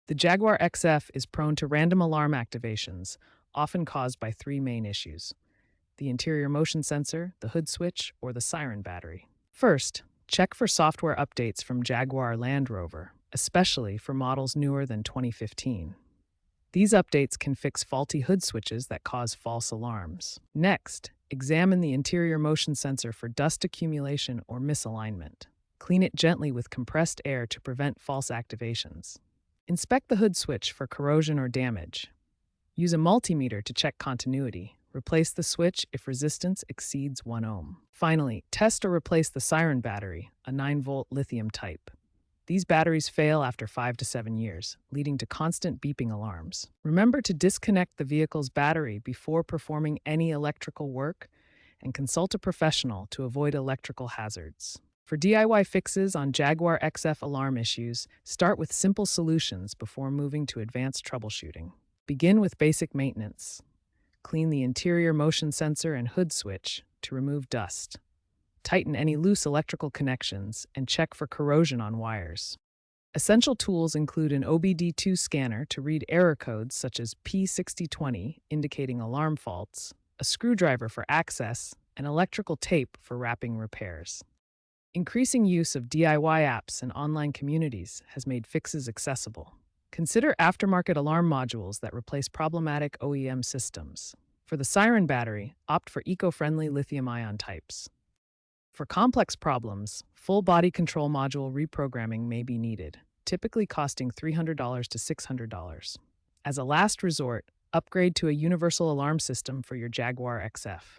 The Jaguar XF is prone to random alarm activations, often caused by three main issues: the interior motion sensor, the hood switch, or the Siren battery. First, check for software updates from Jaguar Land Rover, especially for models newer than 2015. These updates can fix faulty hood switches that cause false alarms. Next, examine the interior motion sensor for dust accumulation or misalignment. Clean it gently with compressed air to prevent false activations. Inspect the hood switch for corrosion or damage. Use a multimeter to check continuity. Replace the switch if resistance exceeds 1 ohm. Finally, test or replace the Siren battery, a 9-volt lithium type. These batteries fail after 5 to 7 years, leading to constant beeping alarms. Remember to disconnect the vehicle's battery before performing any electrical work and consult a professional to avoid electrical hazards. For DIY fixes on Jaguar XF alarm issues, start with simple solutions before moving to advanced troubleshooting. Begin with basic maintenance. Clean the interior motion sensor and hood switch to remove dust. Tighten any loose electrical connections and check for corrosion on wires. Essential tools include an OBD2 scanner to read error codes such as P6020 indicating alarm faults, a screwdriver for access, and electrical tape for wrapping repairs. Increasing use of DIY apps and online communities has made fixes accessible. Consider aftermarket alarm modules that replace problematic OEM systems. For the Siren battery, opt for eco-friendly lithium-ion types. For complex problems, full body control module reprogramming may be needed, typically costing $300 to $600. As a last resort, upgrade to a universal alarm system for your Jaguar XF.